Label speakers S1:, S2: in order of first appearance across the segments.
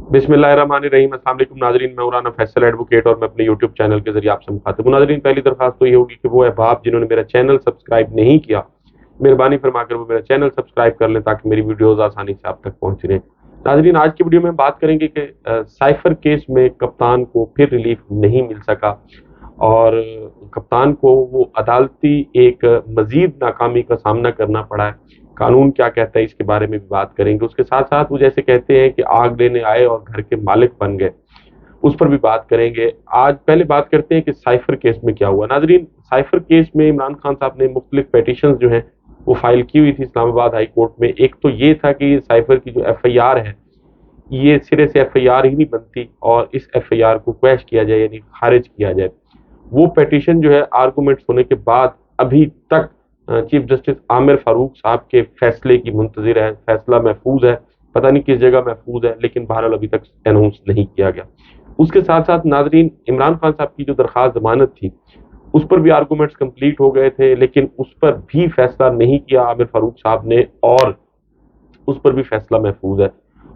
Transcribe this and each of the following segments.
S1: बिस्मिल्लाहिर्रहमानिर्रहीम। अस्सलाम वालेकुम नाजरीन, मैं उराना फैसल एडवोकेट और मैं अपने यूट्यूब चैनल के जरिए आपसे मुखातिब हूं। नाजरीन, पहली दरख्वास्त तो ये होगी कि वो अहबाब जिन्होंने मेरा चैनल सब्सक्राइब नहीं किया, मेहरबानी फरमाकर वो मेरा चैनल सब्सक्राइब कर लें ताकि मेरी वीडियोस आसानी से आप तक पहुंच रहें। नाजरीन, आज की वीडियो में हम बात करेंगे कि साइफर केस में कप्तान को फिर रिलीफ नहीं मिल सका और कप्तान को वो अदालती एक मजीद नाकामी का सामना करना पड़ा है। कानून क्या कहता है इसके बारे में भी बात करेंगे। उसके साथ साथ वो जैसे कहते हैं कि आग लेने आए और घर के मालिक बन गए, उस पर भी बात करेंगे। आज पहले बात करते हैं कि साइफर केस में क्या हुआ। नाजरीन, साइफर केस में इमरान खान साहब ने मुख्तलिफ पेटिशन जो हैं वो फाइल की हुई थी इस्लामाबाद हाई कोर्ट में। एक तो ये था कि साइफर की जो FIR है, ये सिरे से FIR ही नहीं बनती और इस FIR को क्वैश किया जाए, यानी खारिज किया जाए। वो पेटिशन जो है आर्गूमेंट्स होने के बाद अभी तक चीफ जस्टिस आमिर फारूक साहब के फैसले की मुंतजिर है। फैसला महफूज है, पता नहीं किस जगह महफूज है, लेकिन बहरहाल अभी तक अनाउंस नहीं किया गया। उसके साथ साथ नाजरीन, इमरान खान साहब की जो दरखास्त जमानत थी उस पर भी आर्गूमेंट्स कंप्लीट हो गए थे, लेकिन उस पर भी फैसला नहीं किया आमिर फारूक साहब ने और उस पर भी फैसला महफूज है।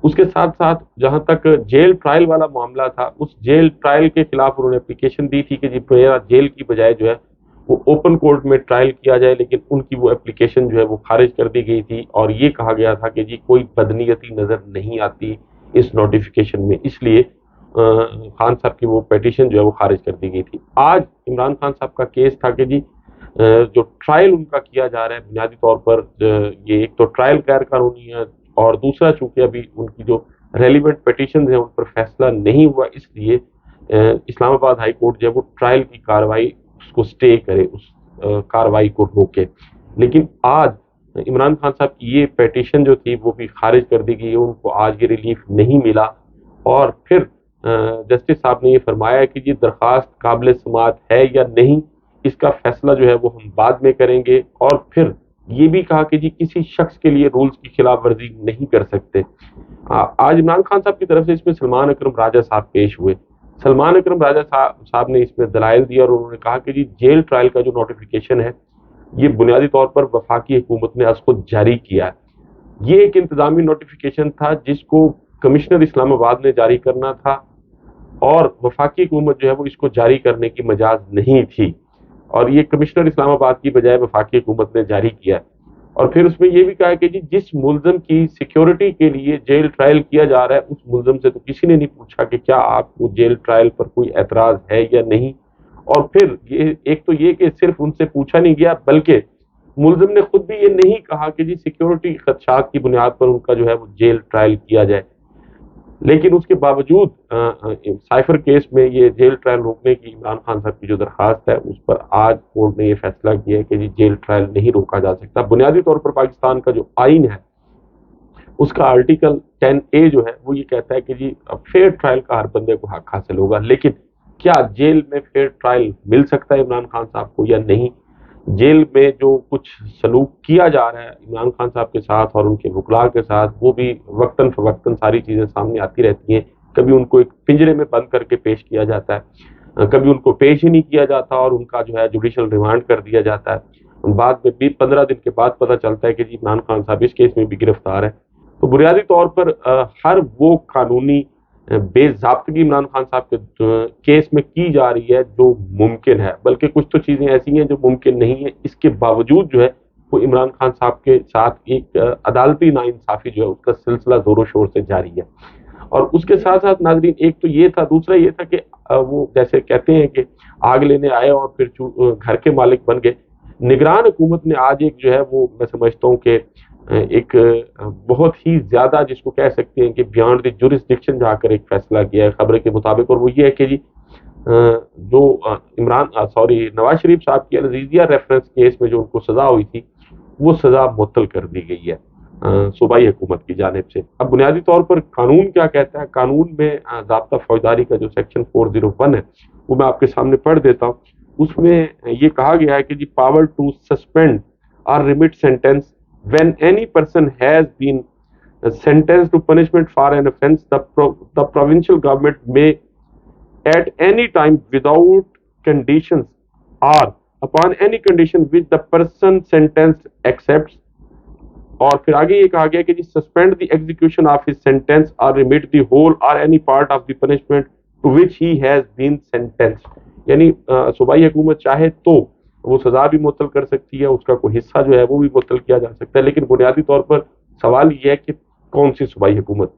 S1: उसके साथ साथ जहां तक जेल ट्रायल वाला मामला था, उस जेल ट्रायल के खिलाफ उन्होंने एप्लीकेशन दी थी कि जी मेरा जेल की बजाय जो है वो ओपन कोर्ट में ट्रायल किया जाए, लेकिन उनकी वो एप्लीकेशन जो है वो खारिज कर दी गई थी और ये कहा गया था कि जी कोई बदनीयती नजर नहीं आती इस नोटिफिकेशन में, इसलिए खान साहब की वो पेटिशन जो है वो खारिज कर दी गई थी। आज इमरान खान साहब का केस था कि जी जो ट्रायल उनका किया जा रहा है बुनियादी तौर पर ये एक तो ट्रायल गैर कानूनी है और दूसरा चूंकि अभी उनकी जो रेलिवेंट पिटीशन है उन पर फैसला नहीं हुआ, इसलिए इस्लामाबाद हाई कोर्ट जो है वो ट्रायल की कार्रवाई उसको स्टे करे, उस कार्रवाई को रोके। लेकिन आज इमरान खान साहब की ये पिटीशन जो थी वो भी खारिज कर दी गई है, उनको आज ये रिलीफ नहीं मिला और फिर जस्टिस साहब ने ये फरमाया कि जी दरखास्त काबिल समात है या नहीं, इसका फैसला जो है वो हम बाद में करेंगे। और फिर ये भी कहा कि जी किसी शख्स के लिए रूल्स की खिलाफ वर्जी नहीं कर सकते। आज इमरान खान साहब की तरफ से इसमें सलमान अकरम राजा साहब पेश हुए। सलमान अकरम राजा साहब ने इसमें दलाइल दिया और उन्होंने कहा कि जी जेल ट्रायल का जो नोटिफिकेशन है ये बुनियादी तौर पर वफाकी हुकूमत ने आज खुद जारी किया है। ये एक इंतजामी नोटिफिकेशन था जिसको कमिश्नर इस्लामाबाद ने जारी करना था और वफाकी हुकूमत जो है वो इसको जारी करने की मजाज नहीं थी और ये कमिश्नर इस्लामाबाद की बजाय वफाकी हुकूमत ने जारी किया। और फिर उसमें यह भी कहा कि जी जिस मुलजम की सिक्योरिटी के लिए जेल ट्रायल किया जा रहा है उस मुलजम से तो किसी ने नहीं पूछा कि क्या आपको जेल ट्रायल पर कोई एतराज है या नहीं। और फिर ये एक तो ये कि सिर्फ उनसे पूछा नहीं गया बल्कि मुलजम ने खुद भी ये नहीं कहा कि जी सिक्योरिटी खदशात की बुनियाद पर उनका जो है वो जेल ट्रायल किया जाए। लेकिन उसके बावजूद साइफर केस में ये जेल ट्रायल रोकने की इमरान खान साहब की जो दरखास्त है उस पर आज कोर्ट ने ये फैसला किया है कि जी जेल ट्रायल नहीं रोका जा सकता। बुनियादी तौर पर पाकिस्तान का जो आइन है उसका आर्टिकल 10A जो है वो ये कहता है कि जी फेयर ट्रायल का हर बंदे को हक हासिल होगा, लेकिन क्या जेल में फेयर ट्रायल मिल सकता है इमरान खान साहब को या नहीं। जेल में जो कुछ सलूक किया जा रहा है इमरान खान साहब के साथ और उनके वकला के साथ वो भी वक्तन फवक्तन सारी चीज़ें सामने आती रहती हैं। कभी उनको एक पिंजरे में बंद करके पेश किया जाता है, कभी उनको पेश ही नहीं किया जाता और उनका जो है जुडिशल रिमांड कर दिया जाता है। बाद में 15 दिन के बाद पता चलता है कि जी इमरान खान साहब इस केस में भी गिरफ्तार है। तो बुनियादी तौर पर हर वो कानूनी बेज़ाब्तगी इमरान खान साहब के केस में की जा रही है जो मुमकिन है, बल्कि कुछ तो चीज़ें ऐसी हैं जो मुमकिन नहीं है, इसके बावजूद जो है वो इमरान खान साहब के साथ एक अदालती नाइंसाफ़ी जो है उसका सिलसिला ज़ोरों शोर से जारी है। और उसके साथ साथ नाजरीन एक तो ये था, दूसरा ये था कि वो जैसे कहते हैं कि आग लेने आए और फिर घर के मालिक बन गए। निगरान हुकूमत ने आज एक जो है वो मैं समझता हूँ कि एक बहुत ही ज्यादा जिसको कह सकते हैं कि बियॉन्ड द जुरिस्डिक्शन जाकर एक फैसला किया है खबर के मुताबिक, और वो ये है कि जी जो नवाज शरीफ साहब की अल-अज़ीज़िया रेफरेंस केस में जो उनको सजा हुई थी वो सजा मुअत्तल कर दी गई है सूबाई हुकूमत की जानिब से। अब बुनियादी तौर पर कानून क्या कहता है, कानून में ज़ाब्ता फौजदारी का जो सेक्शन 401 है वो मैं आपके सामने पढ़ देता हूँ। उसमें ये कहा गया है कि जी पावर टू सस्पेंड और remit sentence when any person has been sentenced to punishment for an offence, the provincial government may at any time without conditions or upon any condition which the person sentenced accepts اور پھر آگے یہ کہا گیا کہ جی suspend the execution of his sentence or remit the whole or any part of the punishment to which he has been sentence. یعنی صوبائی حکومت چاہے تو وہ سزا بھی معطل کر سکتی ہے, اس کا کوئی حصہ جو ہے وہ بھی معطل کیا جا سکتا ہے, لیکن بنیادی طور پر سوال یہ ہے کہ کون سی صوبائی حکومت.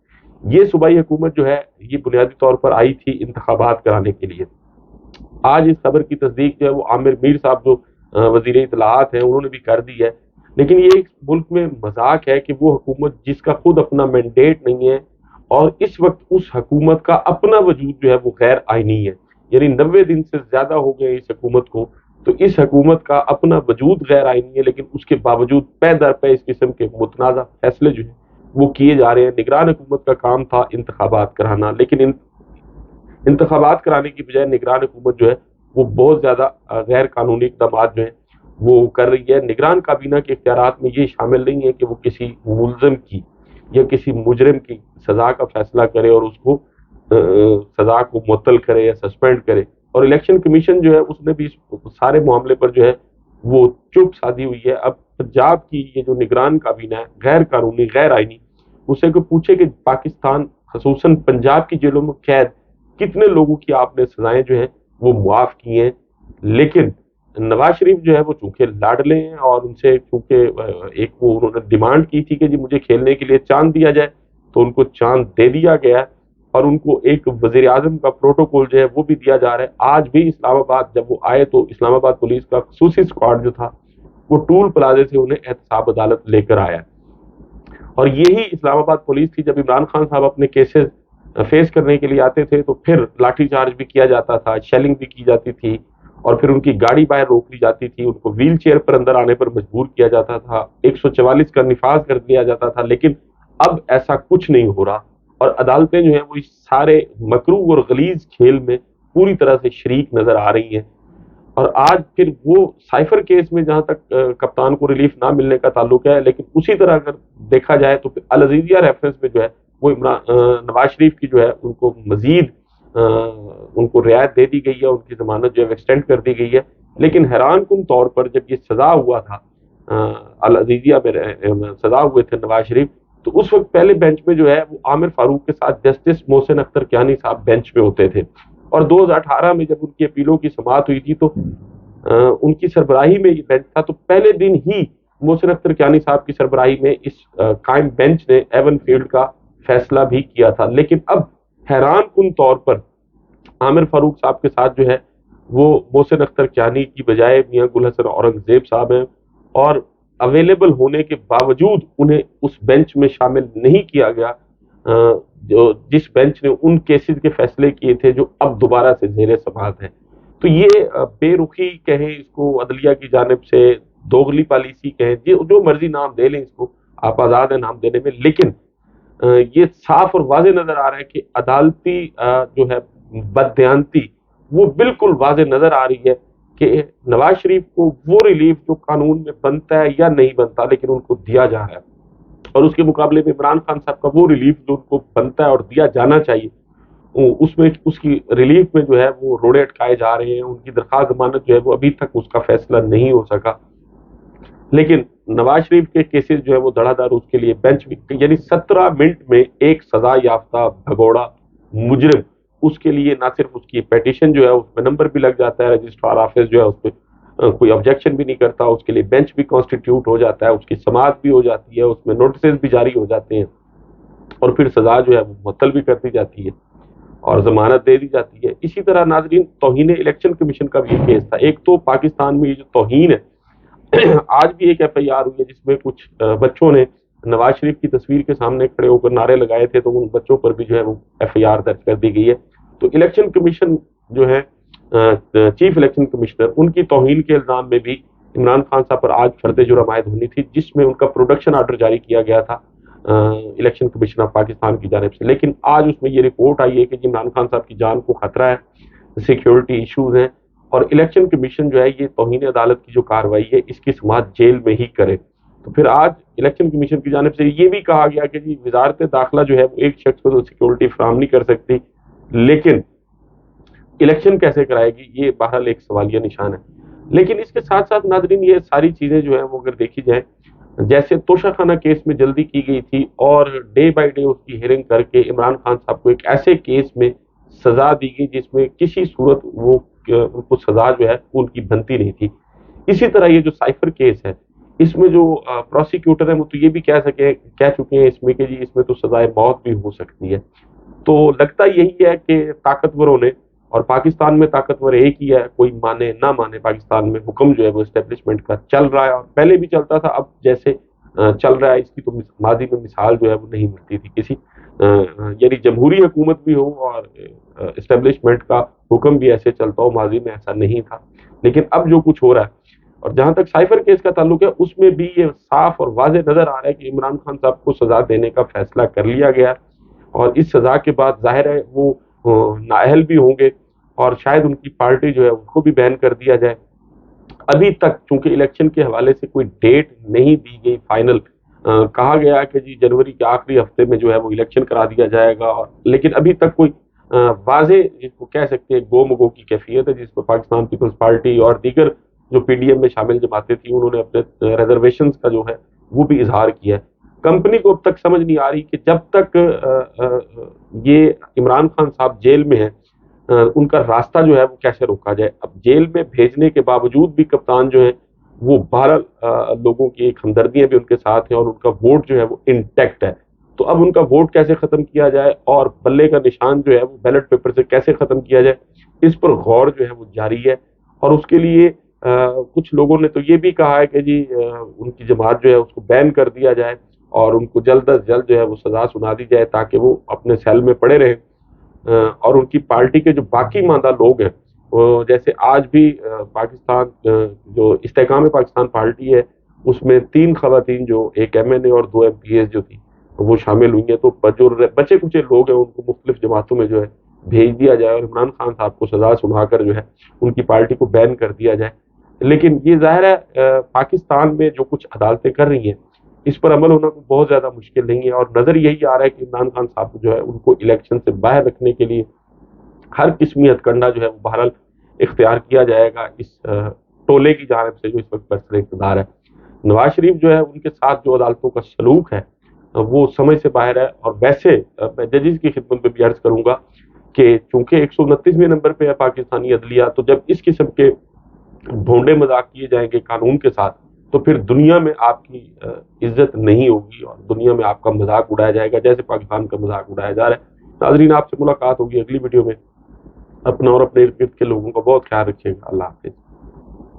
S1: یہ صوبائی حکومت جو ہے یہ بنیادی طور پر آئی تھی انتخابات کرانے کے لیے. آج اس خبر کی تصدیق جو ہے وہ عامر میر صاحب جو وزیر اطلاعات ہیں انہوں نے بھی کر دی ہے, لیکن یہ ایک ملک میں مذاق ہے کہ وہ حکومت جس کا خود اپنا مینڈیٹ نہیں ہے اور اس وقت اس حکومت کا اپنا وجود جو ہے وہ غیر آئینی ہے, یعنی 90 دن سے زیادہ ہو گئے اس حکومت کو, تو اس حکومت کا اپنا وجود غیر آئینی ہے, لیکن اس کے باوجود پے در پے اس قسم کے متنازع فیصلے جو ہیں وہ کیے جا رہے ہیں. نگران حکومت کا کام تھا انتخابات کرانا, لیکن انتخابات کرانے کی بجائے نگران حکومت جو ہے وہ بہت زیادہ غیر قانونی اقدامات جو ہیں وہ کر رہی ہے. نگران کابینہ کے اختیارات میں یہ شامل نہیں ہے کہ وہ کسی ملزم کی یا کسی مجرم کی سزا کا فیصلہ کرے اور اس کو سزا کو معطل کرے یا سسپینڈ کرے, اور الیکشن کمیشن جو ہے اس نے بھی اس سارے معاملے پر جو ہے وہ چپ سادھی ہوئی ہے. اب پنجاب کی یہ جو نگران کابینہ ہے غیر قانونی غیر آئینی, اسے کو پوچھے کہ پاکستان خصوصاً پنجاب کی جیلوں میں قید کتنے لوگوں کی آپ نے سزائیں جو ہیں وہ معاف کی ہیں, لیکن نواز شریف جو ہے وہ چونکہ لاڈلے ہیں اور ان سے چونکہ ایک وہ انہوں نے ڈیمانڈ کی تھی کہ جی مجھے کھیلنے کے لیے چاند دیا جائے, تو ان کو چاند دے دیا گیا اور ان کو ایک وزیر اعظم کا پروٹوکول جو ہے وہ بھی دیا جا رہا ہے. آج بھی اسلام آباد جب وہ آئے تو اسلام آباد پولیس کا خصوصی اسکواڈ جو تھا وہ ٹول پلازے سے انہیں احتساب عدالت لے کر آیا, اور یہی اسلام آباد پولیس تھی جب عمران خان صاحب اپنے کیسز فیس کرنے کے لیے آتے تھے تو پھر لاٹھی چارج بھی کیا جاتا تھا, شیلنگ بھی کی جاتی تھی, اور پھر ان کی گاڑی باہر روک لی جاتی تھی, ان کو ویل چیئر پر اندر آنے پر مجبور کیا جاتا تھا, 144 کا نفاذ کر دیا جاتا تھا. لیکن اب ایسا کچھ نہیں ہو رہا, اور عدالتیں جو ہیں وہ اس سارے مکروہ اور غلیظ کھیل میں پوری طرح سے شریک نظر آ رہی ہیں. اور آج پھر وہ سائفر کیس میں جہاں تک کپتان کو ریلیف نہ ملنے کا تعلق ہے, لیکن اسی طرح اگر دیکھا جائے تو پھر العزیزیہ ریفرنس میں جو ہے وہ نواز شریف کی جو ہے ان کو مزید ان کو رعایت دے دی گئی ہے, ان کی ضمانت جو ہے ایکسٹینڈ کر دی گئی ہے. لیکن حیران کن طور پر جب یہ سزا ہوا تھا العزیزیہ میں سزا ہوئے تھے نواز شریف, تو اس وقت پہلے بینچ میں جو ہے وہ عامر فاروق کے ساتھ جسٹس محسن اختر کیانی صاحب بینچ پہ ہوتے تھے, اور 2018 میں جب ان کی اپیلوں کی سماعت ہوئی تھی تو ان کی سربراہی میں یہ بینچ تھا, تو پہلے دن ہی محسن اختر کیانی صاحب کی سربراہی میں اس قائم بینچ نے ایون فیلڈ کا فیصلہ بھی کیا تھا. لیکن اب حیران کن طور پر عامر فاروق صاحب کے ساتھ جو ہے وہ محسن اختر کیانی کی بجائے میاں گل حسن اورنگزیب صاحب ہیں, اور اویلیبل ہونے کے باوجود انہیں اس بینچ میں شامل نہیں کیا گیا جو جس بینچ نے ان کیسز کے فیصلے کیے تھے جو اب دوبارہ سے زیر سماعت ہیں. تو یہ بے رخی کہیں اس کو عدلیہ کی جانب سے, دوغلی پالیسی کہیں, جو مرضی نام دے لیں اس کو, آپ آزاد ہیں نام دینے میں, لیکن یہ صاف اور واضح نظر آ رہا ہے کہ عدالتی جو ہے بددیانتی وہ بالکل واضح نظر آ رہی ہے کہ نواز شریف کو وہ ریلیف جو قانون میں بنتا ہے یا نہیں بنتا لیکن ان کو دیا جا رہا ہے, اور اس کے مقابلے میں عمران خان صاحب کا وہ ریلیف جو ان کو بنتا ہے اور دیا جانا چاہیے اس میں اس کی ریلیف میں جو ہے وہ روڑے اٹکائے جا رہے ہیں. ان کی درخواست ضمانت جو ہے وہ ابھی تک اس کا فیصلہ نہیں ہو سکا, لیکن نواز شریف کے کیسز جو ہے وہ دھڑا دھڑ اس کے لیے بینچ بھی, یعنی 17 منٹ میں ایک سزا یافتہ بھگوڑا مجرم, اس کے لیے نہ صرف اس کی پیٹیشن جو ہے اس میں نمبر بھی لگ جاتا ہے, رجسٹرار آفس جو ہے اس پہ کوئی آبجیکشن بھی نہیں کرتا, اس کے لیے بینچ بھی کانسٹیٹیوٹ ہو جاتا ہے, اس کی سماعت بھی ہو جاتی ہے, اس میں نوٹسز بھی جاری ہو جاتے ہیں, اور پھر سزا جو ہے وہ معطل بھی کر دی جاتی ہے اور ضمانت دے دی جاتی ہے. اسی طرح ناظرین توہین الیکشن کمیشن کا بھی کیس تھا. ایک تو پاکستان میں یہ جو توہین ہے, آج بھی ایک ایف آئی آر ہوئی ہے جس میں کچھ بچوں نے نواز شریف کی تصویر کے سامنے کھڑے ہو کر نعرے لگائے تھے, تو ان بچوں پر بھی جو ہے وہ ایف آئی آر درج کر دی گئی ہے. تو الیکشن کمیشن جو ہے چیف الیکشن کمشنر, ان کی توہین کے الزام میں بھی عمران خان صاحب پر آج فرد جرم عائد ہونی تھی, جس میں ان کا پروڈکشن آرڈر جاری کیا گیا تھا الیکشن کمیشن آف پاکستان کی جانب سے. لیکن آج اس میں یہ رپورٹ آئی ہے کہ عمران خان صاحب کی جان کو خطرہ ہے, سیکیورٹی ایشوز ہیں, اور الیکشن کمیشن جو ہے یہ توہین عدالت کی جو کارروائی ہے اس کی سماعت جیل میں ہی کرے. تو پھر آج الیکشن کمیشن کی جانب سے یہ بھی کہا گیا کہ جی وزارت داخلہ جو ہے وہ ایک شخص کو تو سیکیورٹی فراہم نہیں کر سکتی, لیکن الیکشن کیسے کرائے گی, یہ بہرحال ایک سوالیہ نشان ہے. لیکن اس کے ساتھ ساتھ ناظرین یہ ساری چیزیں جو ہیں وہ اگر دیکھی جائیں जैसे तोशाखाना केस में जल्दी की गई थी और डे बाय डे उसकी हियरिंग करके इमरान खान साहब को एक ऐसे केस में सजा दी गई जिसमें किसी सूरत वो उनको सजा जो है वो उनकी बनती नहीं थी। इसी तरह ये जो साइफर केस है, इसमें जो प्रोसिक्यूटर है वो तो ये भी कह चुके हैं इसमें कि जी इसमें तो सजाए मौत भी हो सकती है। तो लगता यही है कि ताकतवरों ने, और पाकिस्तान में ताकतवर एक ही है, कोई माने ना माने, पाकिस्तान में हुक्म जो है वो एस्टेब्लिशमेंट का चल रहा है और पहले भी चलता था, अब जैसे चल रहा है इसकी तो माजी में मिसाल जो है वो नहीं मिलती थी किसी, यानी जमहूरी हुकूमत भी हो और एस्टेब्लिशमेंट का हुक्म भी ऐसे चलता हो, माजी में ऐसा नहीं था। लेकिन अब जो कुछ हो रहा है, और जहां तक साइफर केस का ताल्लुक है, उसमें भी ये साफ और वाज़ेह नजर आ रहा है कि इमरान खान साहब को सजा देने का फैसला कर लिया गया और इस सजा के बाद जाहिर है वो नाअहल भी होंगे और शायद उनकी पार्टी जो है उसको भी बैन कर दिया जाए। अभी तक चूंकि इलेक्शन के हवाले से कोई डेट नहीं दी गई फाइनल, कहा गया कि जी जनवरी के आखिरी हफ्ते में जो है वो इलेक्शन करा दिया जाएगा, और लेकिन अभी तक कोई वाजे जिसको कह सकते हैं गो मगो की कैफियत है, जिसमें पाकिस्तान पीपल्स पार्टी और दीगर जो पीडीएम में शामिल जमातें थी उन्होंने अपने रिजर्वेशंस का जो है वो भी इजहार किया है। कंपनी को अब तक समझ नहीं आ रही कि जब तक ये इमरान खान साहब जेल में है, उनका रास्ता जो है वो कैसे रोका जाए। अब जेल में भेजने के बावजूद भी कप्तान जो है वो 12 लोगों की एक हमदर्दियां भी उनके साथ हैं और उनका वोट जो है वो इंटैक्ट है। तो अब उनका वोट कैसे खत्म किया जाए और बल्ले का निशान जो है वो बैलेट पेपर से कैसे खत्म किया जाए, इस पर गौर जो है वो जारी है। और उसके लिए कुछ लोगों ने तो ये भी कहा है कि जी उनकी जमात जो है उसको बैन कर दिया जाए और उनको जल्द अज जल्द जो है वो सजा सुना दी जाए ताकि वो अपने सेल में पड़े रहें। और उनकी पार्टी के जो बाकी मादा लोग हैं, वो जैसे आज भी पाकिस्तान जो इस्तेकाम पाकिस्तान पार्टी है उसमें 3 खवातीन, जो एक एमएनए और 2 एमपीएस जो थी वो शामिल हुई हैं। तो जो बचे कुछ लोग हैं उनको मुख्तलिफ जमातों में जो है भेज दिया जाए और इमरान खान साहब को सजा सुनाकर जो है उनकी पार्टी को बैन कर दिया जाए। लेकिन ये जाहिर है पाकिस्तान में जो कुछ अदालतें कर रही हैं इस पर अमल होना तो बहुत ज्यादा मुश्किल नहीं है, और नजर यही आ रहा है कि इमरान खान साहब जो है उनको इलेक्शन से बाहर रखने के लिए हर किस्मी हथकंडा जो है वो बहरहाल इख्तियार किया जाएगा इस टोले की जानिब से जो इस वक्त बरसर इक़्तिदार है। नवाज शरीफ जो है उनके साथ जो अदालतों का सलूक है वो समझ से बाहर है। और वैसे मैं जजेस की खिदमत में भी अर्ज करूंगा कि चूंकि 129वें नंबर पे है पाकिस्तानी अदलिया, तो जब इस किस्म के भोंडे मजाक किए जाएंगे कानून के साथ तो फिर दुनिया में आपकी इज्जत नहीं होगी और दुनिया में आपका मजाक उड़ाया जाएगा जैसे पाकिस्तान का मजाक उड़ाया जा रहा है। नाज़रीन, आपसे मुलाकात होगी अगली वीडियो में। अपना और अपने इर्द गिर्द के लोगों का बहुत ख्याल रखिएगा। अल्लाह हाफिज।